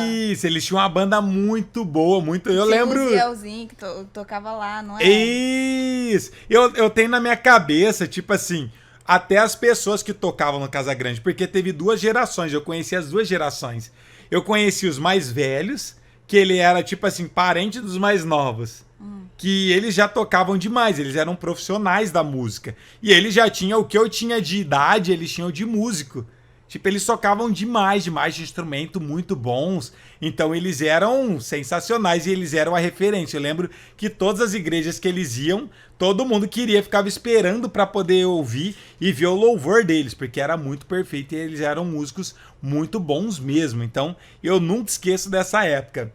S2: Isso, eles tinham uma banda muito boa, muito... Eu lembro...
S1: o Zielzinho que tocava lá, não é?
S2: Isso! Eu tenho na minha cabeça, tipo assim... Até as pessoas que tocavam no Casagrande, porque teve 2 gerações, eu conheci as 2 gerações. Eu conheci os mais velhos, que ele era, tipo assim, parente dos mais novos. Que eles já tocavam demais, eles eram profissionais da música. E eles já tinham o que eu tinha de idade, eles tinham de músico. Tipo, eles tocavam demais de instrumento, muito bons. Então eles eram sensacionais e eles eram a referência. Eu lembro que todas as igrejas que eles iam, todo mundo ficava esperando para poder ouvir e ver o louvor deles, porque era muito perfeito e eles eram músicos muito bons mesmo. Então eu nunca esqueço dessa época.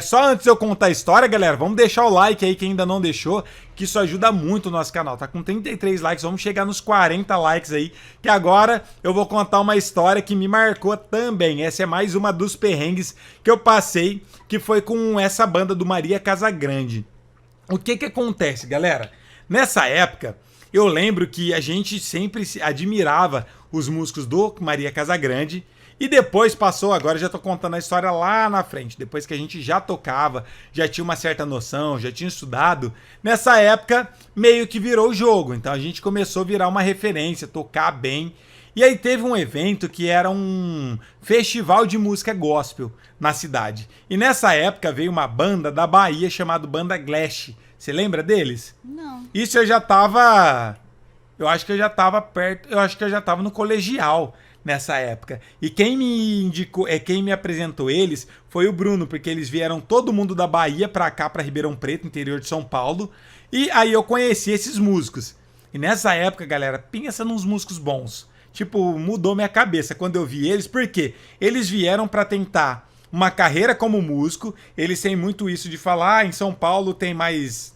S2: Só antes de eu contar a história, galera, vamos deixar o like aí, quem ainda não deixou, que isso ajuda muito o nosso canal. Tá com 33 likes, vamos chegar nos 40 likes aí, que agora eu vou contar uma história que me marcou também. Essa é mais uma dos perrengues que eu passei, que foi com essa banda do Maria Casagrande. O que acontece, galera? Nessa época, eu lembro que a gente sempre admirava os músicos do Maria Casagrande. E depois passou, agora eu já tô contando a história lá na frente. Depois que a gente já tocava, já tinha uma certa noção, já tinha estudado. Nessa época, meio que virou o jogo. Então a gente começou a virar uma referência, tocar bem. E aí teve um evento que era um festival de música gospel na cidade. E nessa época veio uma banda da Bahia chamada Banda Glash. Você lembra deles?
S1: Não.
S2: Isso eu já tava... Eu acho que eu já tava perto... Eu acho que eu já tava no colegial nessa época. E quem me indicou, quem me apresentou eles foi o Bruno, porque eles vieram todo mundo da Bahia pra cá, pra Ribeirão Preto, interior de São Paulo. E aí eu conheci esses músicos. E nessa época, galera, pensa nos músicos bons. Tipo, mudou minha cabeça quando eu vi eles, porque eles vieram pra tentar uma carreira como músico. Eles têm muito isso de falar, em São Paulo tem mais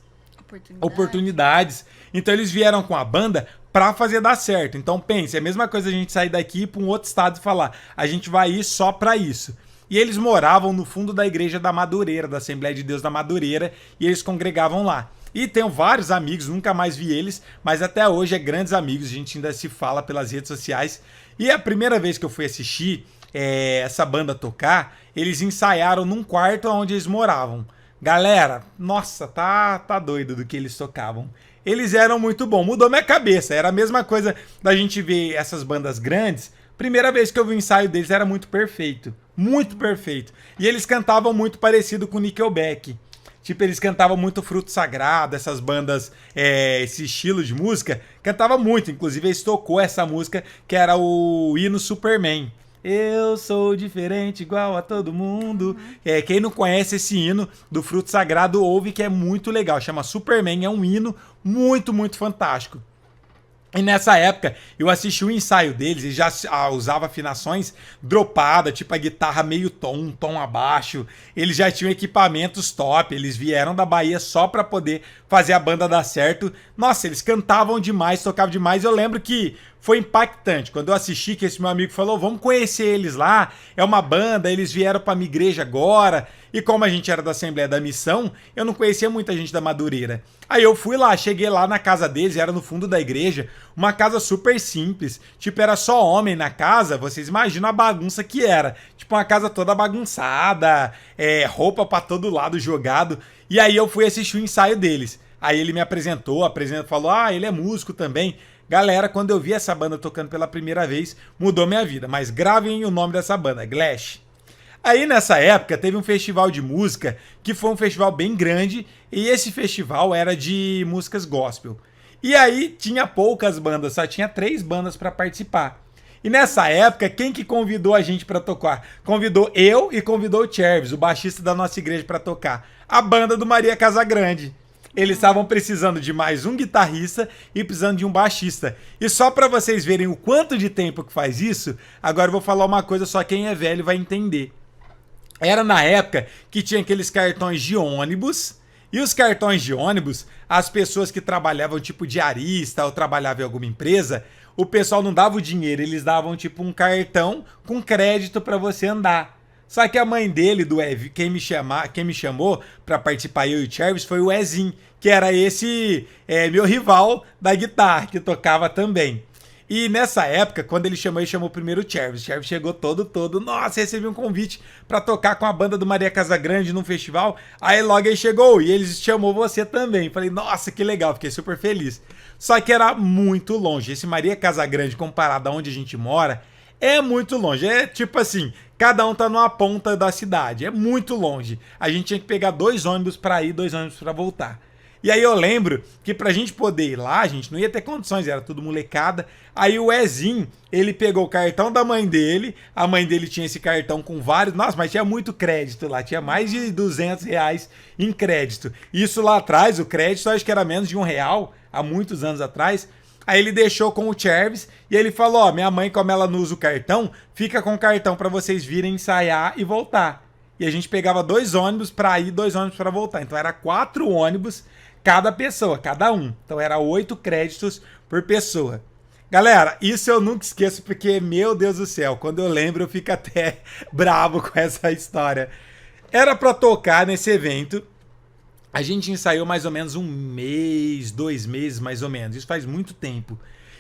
S2: oportunidades. Então eles vieram com a banda pra fazer dar certo. Então pense, é a mesma coisa a gente sair daqui e ir pra um outro estado e falar, a gente vai ir só pra isso. E eles moravam no fundo da igreja da Madureira, da Assembleia de Deus da Madureira, e eles congregavam lá. E tenho vários amigos, nunca mais vi eles, mas até hoje é grandes amigos, a gente ainda se fala pelas redes sociais. E a primeira vez que eu fui assistir essa banda tocar, eles ensaiaram num quarto onde eles moravam. Galera, nossa, tá doido do que eles tocavam. Eles eram muito bons, mudou minha cabeça. Era a mesma coisa da gente ver essas bandas grandes. Primeira vez que eu vi o ensaio deles era muito perfeito. Muito perfeito. E eles cantavam muito parecido com o Nickelback. Tipo, eles cantavam muito Fruto Sagrado, essas bandas, esse estilo de música. Cantava muito, inclusive eles tocou essa música que era o hino Superman. Eu sou diferente igual a todo mundo. Quem não conhece esse hino do Fruto Sagrado ouve, que é muito legal. Chama Superman, é um hino muito, muito fantástico. E nessa época eu assisti o ensaio deles e já usava afinações dropadas, tipo a guitarra meio tom, um tom abaixo. Eles já tinham equipamentos top, eles vieram da Bahia só pra poder fazer a banda dar certo. Nossa, eles cantavam demais, tocavam demais. Eu lembro que foi impactante quando eu assisti, que esse meu amigo falou, vamos conhecer eles lá, é uma banda, eles vieram pra minha igreja agora. E como a gente era da Assembleia da Missão, eu não conhecia muita gente da Madureira. Aí eu fui lá, cheguei lá na casa deles, era no fundo da igreja, uma casa super simples, tipo, era só homem na casa, vocês imaginam a bagunça que era. Tipo, uma casa toda bagunçada, roupa pra todo lado jogado. E aí eu fui assistir o ensaio deles. Aí ele me apresentou, falou, ele é músico também. Galera, quando eu vi essa banda tocando pela primeira vez, mudou minha vida. Mas gravem o nome dessa banda, Glash. Aí nessa época teve um festival de música que foi um festival bem grande e esse festival era de músicas gospel. E aí tinha poucas bandas, só tinha 3 bandas para participar. E nessa época, quem que convidou a gente para tocar? Convidou eu e convidou o Chervis, o baixista da nossa igreja, para tocar. A banda do Maria Casagrande. Eles estavam precisando de mais um guitarrista e precisando de um baixista. E só para vocês verem o quanto de tempo que faz isso, agora eu vou falar uma coisa, só quem é velho vai entender. Era na época que tinha aqueles cartões de ônibus, e os cartões de ônibus, as pessoas que trabalhavam tipo diarista ou trabalhavam em alguma empresa, o pessoal não dava o dinheiro, eles davam tipo um cartão com crédito para você andar. Só que a mãe dele, quem me chamou para participar, eu e o Chervis, foi o Ezinho, que era esse meu rival da guitarra, que tocava também. E nessa época, quando ele chamou primeiro o Chervis. O Chervis chegou todo. Nossa, recebi um convite pra tocar com a banda do Maria Casagrande num festival. Aí logo ele chegou e ele chamou você também. Falei, nossa, que legal, fiquei super feliz. Só que era muito longe. Esse Maria Casagrande, comparado a onde a gente mora, é muito longe. É tipo assim, cada um tá numa ponta da cidade. É muito longe. A gente tinha que pegar 2 ônibus pra ir, 2 ônibus pra voltar. E aí eu lembro que pra gente poder ir lá, a gente não ia ter condições, era tudo molecada. Aí o Ezinho, ele pegou o cartão da mãe dele, a mãe dele tinha esse cartão com vários, nossa, mas tinha muito crédito lá, tinha mais de R$ 200 em crédito. Isso lá atrás, o crédito, acho que era menos de R$ 1, há muitos anos atrás. Aí ele deixou com o Chervis e ele falou, minha mãe, como ela não usa o cartão, fica com o cartão pra vocês virem ensaiar e voltar. E a gente pegava 2 ônibus pra ir, 2 ônibus pra voltar. Então era 4 ônibus cada pessoa, cada um. Então era 8 créditos por pessoa. Galera, isso eu nunca esqueço porque, meu Deus do céu, quando eu lembro eu fico até bravo com essa história. Era pra tocar nesse evento. A gente ensaiou mais ou menos 1 mês, 2 meses mais ou menos. Isso faz muito tempo.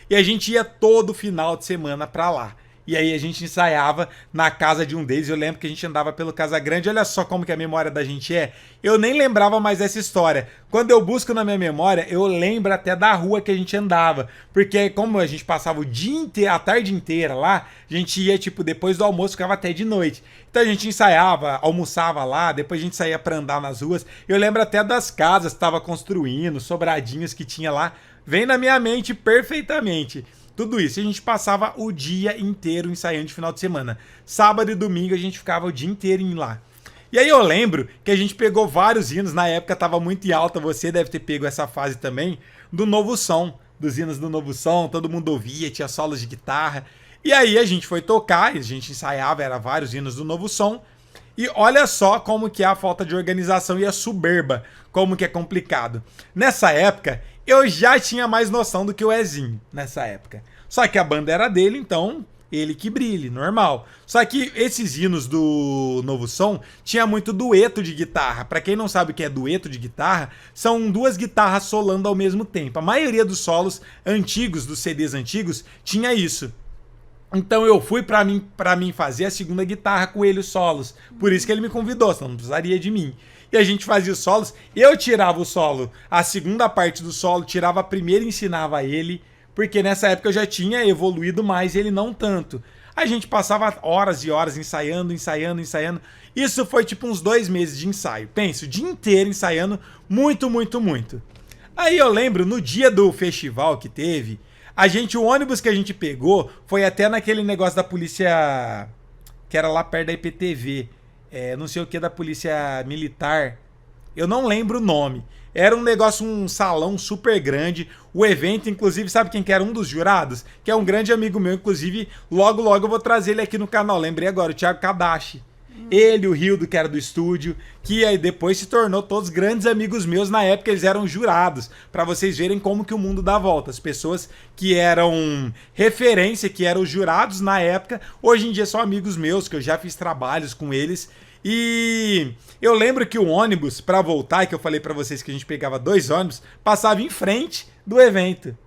S2: E a gente ia todo final de semana pra lá. E aí a gente ensaiava na casa de um deles. Eu lembro que a gente andava pelo Casagrande. Olha só como que a memória da gente é. Eu nem lembrava mais dessa história. Quando eu busco na minha memória, eu lembro até da rua que a gente andava. Porque como a gente passava o dia inteiro, a tarde inteira lá, a gente ia, tipo, depois do almoço, ficava até de noite. Então a gente ensaiava, almoçava lá, depois a gente saía pra andar nas ruas. Eu lembro até das casas que estava construindo, sobradinhos que tinha lá. Vem na minha mente perfeitamente. Tudo isso. A gente passava o dia inteiro ensaiando de final de semana. Sábado e domingo a gente ficava o dia inteiro em lá. E aí eu lembro que a gente pegou vários hinos. Na época tava muito em alta, você deve ter pego essa fase também, do Novo Som. Dos hinos do Novo Som, todo mundo ouvia, tinha solos de guitarra. E aí a gente foi tocar, a gente ensaiava, era vários hinos do Novo Som. E olha só como que é a falta de organização e a soberba, como que é complicado. Nessa época, eu já tinha mais noção do que o Ezinho, nessa época. Só que a banda era dele, então ele que brilhe, normal. Só que esses hinos do Novo Som tinha muito dueto de guitarra. Pra quem não sabe o que é dueto de guitarra, são duas guitarras solando ao mesmo tempo. A maioria dos solos antigos, dos CDs antigos, tinha isso. Então eu fui pra mim fazer a segunda guitarra com ele, os solos. Por isso que ele me convidou, senão não precisaria de mim. E a gente fazia os solos, eu tirava o solo, a segunda parte do solo, tirava a primeira e ensinava ele, porque nessa época eu já tinha evoluído mais, ele não tanto. A gente passava horas e horas ensaiando. Isso foi tipo uns 2 meses de ensaio. Penso, o dia inteiro ensaiando, muito. Aí eu lembro, no dia do festival que teve, o ônibus que a gente pegou foi até naquele negócio da polícia, que era lá perto da IPTV, não sei o que, da polícia militar, eu não lembro o nome. Era um negócio, um salão super grande. O evento, inclusive, sabe quem que era um dos jurados? Que é um grande amigo meu, inclusive, logo eu vou trazer ele aqui no canal. Lembrei agora, o Thiago Kadashi. Ele, o Rildo, que era do estúdio, que aí depois se tornou todos grandes amigos meus. Na época eles eram jurados, pra vocês verem como que o mundo dá volta. As pessoas que eram referência, que eram jurados na época, hoje em dia são amigos meus, que eu já fiz trabalhos com eles. E eu lembro que o ônibus, pra voltar, que eu falei pra vocês que a gente pegava 2 ônibus, passava em frente do evento.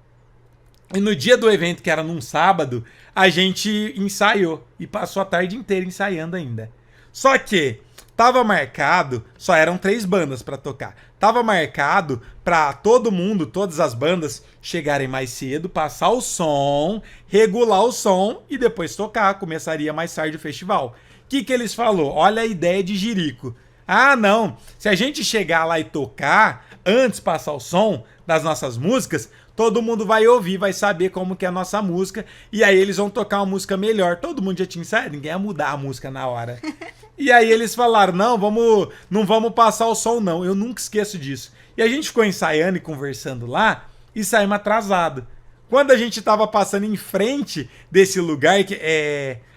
S2: E no dia do evento, que era num sábado, a gente ensaiou e passou a tarde inteira ensaiando ainda. Só que tava marcado, só eram 3 bandas pra tocar. Tava marcado pra todo mundo, todas as bandas, chegarem mais cedo, passar o som, regular o som e depois tocar. Começaria mais tarde o festival. O que eles falaram? Olha a ideia de Jerico. Ah, não. Se a gente chegar lá e tocar, antes passar o som das nossas músicas, todo mundo vai ouvir, vai saber como que é a nossa música. E aí eles vão tocar uma música melhor. Todo mundo já tinha ensaiado, ninguém ia mudar a música na hora. E aí eles falaram, não vamos passar o som não. Eu nunca esqueço disso. E a gente ficou ensaiando e conversando lá e saímos atrasado. Quando a gente tava passando em frente desse lugar, que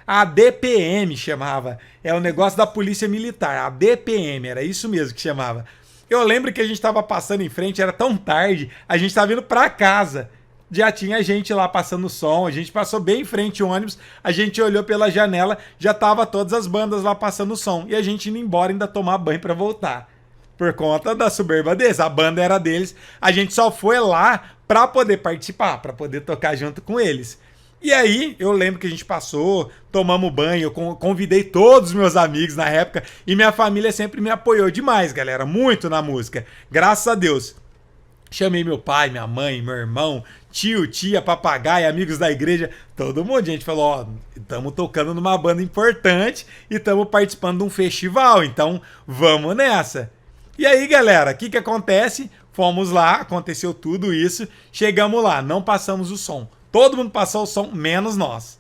S2: a DPM chamava. É o negócio da polícia militar. A DPM, era isso mesmo que chamava. Eu lembro que a gente tava passando em frente, era tão tarde, a gente tava indo pra casa. Já tinha gente lá passando som, a gente passou bem em frente ao ônibus, a gente olhou pela janela, já tava todas as bandas lá passando som. E a gente indo embora, ainda tomar banho pra voltar. Por conta da soberba deles, a banda era deles, a gente só foi lá pra poder participar, pra poder tocar junto com eles. E aí, eu lembro que a gente passou, tomamos banho, eu convidei todos os meus amigos na época e minha família sempre me apoiou demais, galera, muito na música, graças a Deus. Chamei meu pai, minha mãe, meu irmão, tio, tia, papagaio, amigos da igreja, todo mundo. A gente falou, ó, estamos tocando numa banda importante e estamos participando de um festival, então vamos nessa. E aí, galera, o que acontece? Fomos lá, aconteceu tudo isso, chegamos lá, não passamos o som. Todo mundo passou o som, menos nós.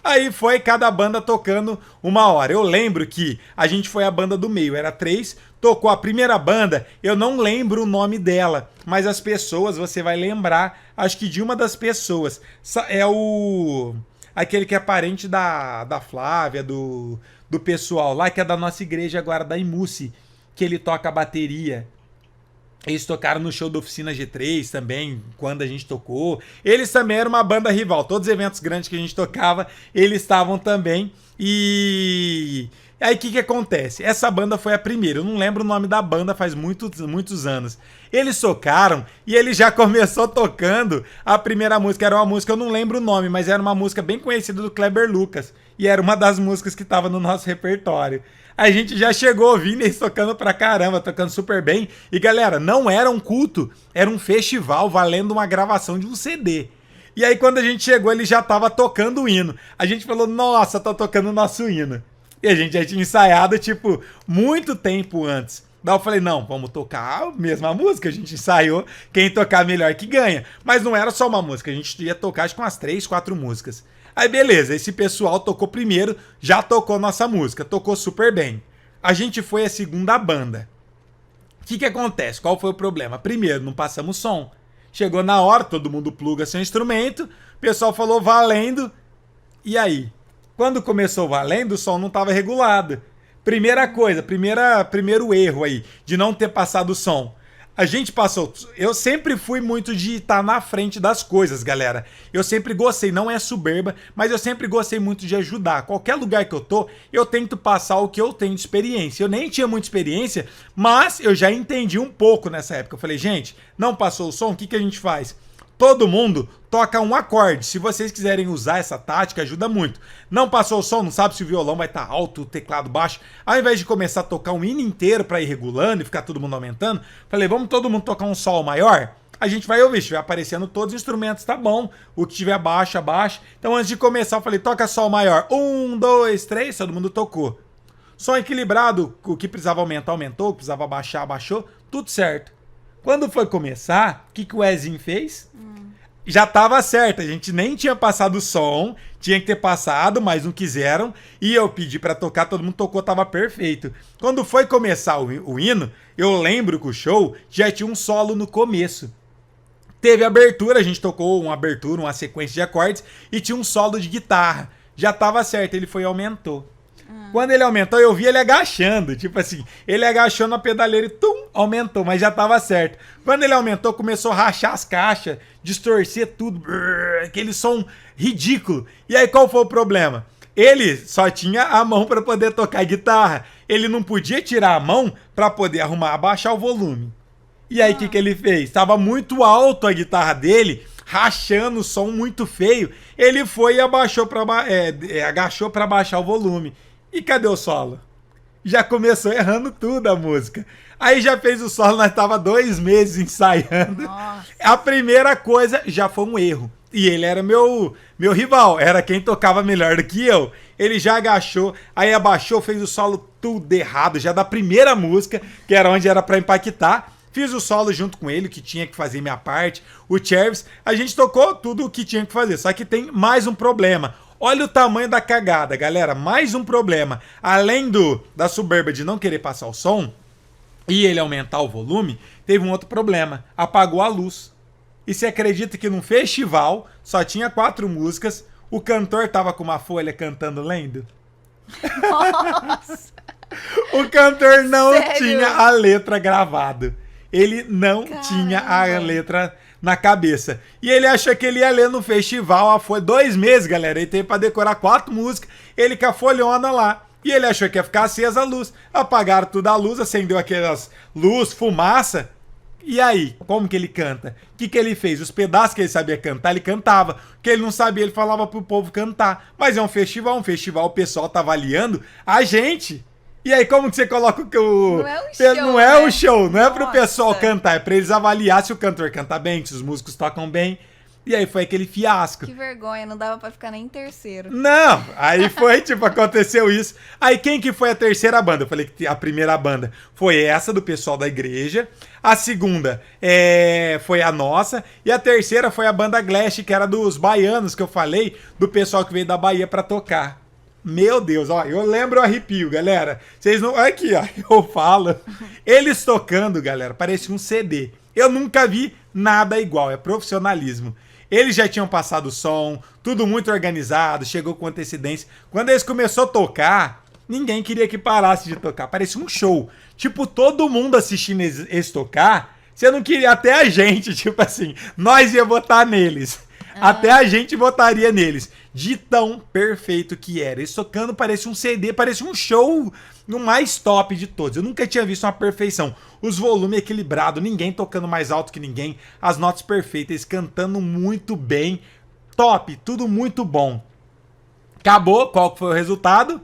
S2: Aí foi cada banda tocando 1 hora. Eu lembro que a gente foi a banda do meio, era 3, tocou a primeira banda, eu não lembro o nome dela, mas as pessoas, você vai lembrar, acho que de uma das pessoas. É aquele que é parente da Flávia, do pessoal lá, que é da nossa igreja agora, da Imuci, que ele toca a bateria. Eles tocaram no show da Oficina G3 também, quando a gente tocou. Eles também eram uma banda rival. Todos os eventos grandes que a gente tocava, eles estavam também. E aí o que acontece? Essa banda foi a primeira. Eu não lembro o nome da banda, faz muitos anos. Eles tocaram e ele já começou tocando a primeira música. Era uma música, eu não lembro o nome, mas era uma música bem conhecida do Kleber Lucas. E era uma das músicas que estava no nosso repertório. A gente já chegou ouvindo eles tocando pra caramba, tocando super bem. E galera, não era um culto, era um festival valendo uma gravação de um CD. E aí quando a gente chegou, ele já tava tocando o hino. A gente falou, nossa, tá tocando o nosso hino. E a gente já tinha ensaiado, tipo, muito tempo antes. Daí eu falei, não, vamos tocar a mesma música. A gente ensaiou, quem tocar melhor que ganha. Mas não era só uma música, a gente ia tocar acho que umas 3, 4 músicas. Aí beleza, esse pessoal tocou primeiro, já tocou nossa música, tocou super bem. A gente foi a segunda banda. O que acontece? Qual foi o problema? Primeiro, não passamos som. Chegou na hora, todo mundo pluga seu instrumento, o pessoal falou valendo. E aí? Quando começou valendo, o som não estava regulado. Primeira coisa, primeiro erro aí, de não ter passado o som. A gente passou... Eu sempre fui muito de estar na frente das coisas, galera. Eu sempre gostei, não é soberba, mas eu sempre gostei muito de ajudar. Qualquer lugar que eu tô, eu tento passar o que eu tenho de experiência. Eu nem tinha muita experiência, mas eu já entendi um pouco nessa época. Eu falei, gente, não passou o som, o que a gente faz? Todo mundo toca um acorde. Se vocês quiserem usar essa tática, ajuda muito. Não passou o som, não sabe se o violão vai estar alto, o teclado baixo. Ao invés de começar a tocar um hino inteiro para ir regulando e ficar todo mundo aumentando, falei, vamos todo mundo tocar um sol maior? A gente vai ouvir, se estiver aparecendo todos os instrumentos, tá bom. O que tiver baixo, abaixa. Então antes de começar, eu falei, toca sol maior. 1, 2, 3, todo mundo tocou. Som equilibrado, o que precisava aumentar, aumentou, o que precisava abaixar, abaixou, tudo certo. Quando foi começar, o que o Ezinho fez? Já tava certo, a gente nem tinha passado o som, tinha que ter passado, mas não quiseram, e eu pedi pra tocar, todo mundo tocou, tava perfeito. Quando foi começar o hino, eu lembro que o show já tinha um solo no começo. Teve abertura, a gente tocou uma abertura, uma sequência de acordes, e tinha um solo de guitarra. Já tava certo, ele foi e aumentou. Quando ele aumentou, eu vi ele agachando. Tipo assim, ele agachou na pedaleira e tum, aumentou, mas já tava certo. Quando ele aumentou, começou a rachar as caixas, distorcer tudo, brrr, aquele som ridículo. E aí qual foi o problema? Ele só tinha a mão para poder tocar guitarra. Ele não podia tirar a mão para poder arrumar, abaixar o volume. E aí o que ele fez? Tava muito alto a guitarra dele, rachando o som muito feio. Ele foi e agachou para baixar o volume. E cadê o solo? Já começou errando tudo a música. Aí já fez o solo, nós tava 2 meses ensaiando. Nossa. A primeira coisa já foi um erro. E ele era meu rival, era quem tocava melhor do que eu. Ele já agachou, aí abaixou, fez o solo tudo errado, já da primeira música, que era onde era pra impactar. Fiz o solo junto com ele, que tinha que fazer minha parte. O Chervis, a gente tocou tudo o que tinha que fazer. Só que tem mais um problema. Olha o tamanho da cagada, galera. Mais um problema. Além da soberba de não querer passar o som e ele aumentar o volume, teve um outro problema. Apagou a luz. E você acredita que num festival só tinha 4 músicas, o cantor tava com uma folha cantando lendo?
S1: Nossa!
S2: O cantor não
S1: Sério?
S2: tinha a letra gravada. Ele não tinha a letra na cabeça. E ele achou que ele ia ler no festival. Foi 2 meses, galera. Ele teve pra decorar 4 músicas. Ele com a folhona lá. E ele achou que ia ficar acesa a luz. Apagaram toda a luz, acendeu aquelas luz, fumaça. E aí, como que ele canta? O que ele fez? Os pedaços que ele sabia cantar, ele cantava. O que ele não sabia, ele falava pro povo cantar. Mas é um festival o pessoal tá avaliando a gente. E aí, como que você coloca o...
S1: Não é um show,
S2: não é um show, não é pro
S1: Nossa.
S2: pessoal cantar, é pra eles avaliar se o cantor canta bem, se os músicos tocam bem. E aí foi aquele fiasco.
S1: Que vergonha, não dava pra ficar nem em terceiro.
S2: Não, aí foi, tipo, aconteceu isso. Aí quem que foi a terceira banda? Eu falei que a primeira banda foi essa, do pessoal da igreja. A segunda foi a nossa. E a terceira foi a banda Glash, que era dos baianos, que eu falei, do pessoal que veio da Bahia pra tocar. Meu Deus, ó, eu lembro o arrepio, galera. Vocês não... Aqui, ó, eu falo. Eles tocando, galera, parecia um CD. Eu nunca vi nada igual, é profissionalismo. Eles já tinham passado o som, tudo muito organizado, chegou com antecedência. Quando eles começaram a tocar, ninguém queria que parasse de tocar. Parecia um show. Tipo, todo mundo assistindo eles tocar, Você não queria até a gente, tipo assim, nós ia votar neles. Até a gente votaria neles. De tão perfeito que era. Eles tocando parecia um CD, parecia um show no mais top de todos. Eu nunca tinha visto uma perfeição. Os volumes equilibrados, ninguém tocando mais alto que ninguém. As notas perfeitas, eles cantando muito bem. Top, tudo muito bom. Acabou, qual foi o resultado?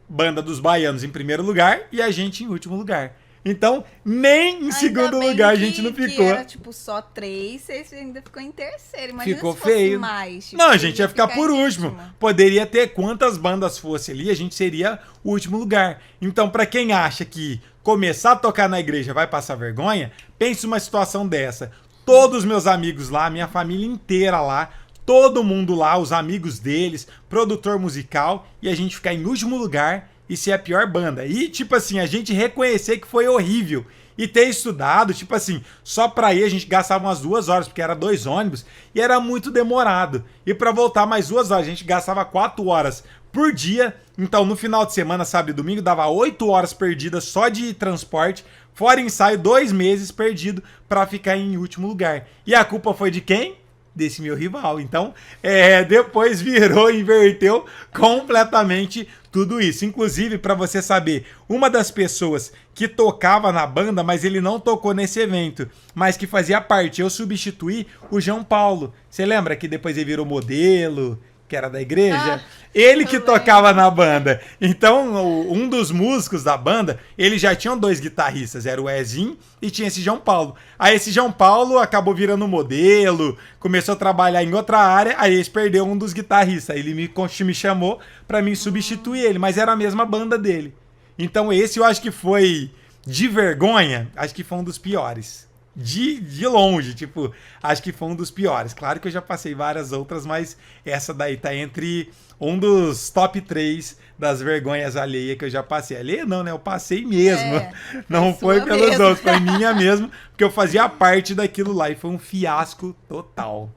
S2: Banda dos Baianos em primeiro lugar e a gente em último lugar. Então, nem em segundo lugar a gente não ficou.
S1: Era tipo só 3, você ainda ficou em terceiro. Imagina
S2: ficou
S1: se fosse
S2: feio.
S1: mais. Tipo,
S2: não, a gente ia ficar por
S1: em
S2: último. Poderia ter quantas bandas fosse ali, a gente seria o último lugar. Então, pra quem acha que começar a tocar na igreja vai passar vergonha, pense uma situação dessa. Todos os meus amigos lá, minha família inteira lá, todo mundo lá, os amigos deles, produtor musical, e a gente ficar em último lugar e ser a pior banda. E, tipo assim, a gente reconhecer que foi horrível. E ter estudado, tipo assim, só pra ir a gente gastava umas 2 horas, porque era 2 ônibus, e era muito demorado. E pra voltar mais 2 horas, a gente gastava 4 horas por dia. Então, no final de semana, sábado e domingo, dava 8 horas perdidas só de transporte, fora ensaio, 2 meses perdido pra ficar em último lugar. E a culpa foi de quem? Desse meu rival. Então, depois virou, inverteu completamente tudo isso. Inclusive, para você saber, uma das pessoas que tocava na banda, mas ele não tocou nesse evento, mas que fazia parte, eu substituí o João Paulo. Você lembra que depois ele virou modelo, que era da igreja? Ele que tocava na banda. Então, um dos músicos da banda, eles já tinham 2 guitarristas, era o Ezinho e tinha esse João Paulo. Aí esse João Paulo acabou virando modelo, começou a trabalhar em outra área, aí eles perderam um dos guitarristas. Aí ele me chamou pra mim substituir ele, mas era a mesma banda dele. Então esse eu acho que foi, de vergonha, acho que foi um dos piores. De longe, tipo, acho que foi um dos piores. Claro que eu já passei várias outras, mas essa daí tá entre um dos top 3 das vergonhas alheias que eu já passei. Alheia não, né? Eu passei mesmo. Não foi pelos outros, foi minha mesmo, porque eu fazia parte daquilo lá e foi um fiasco total.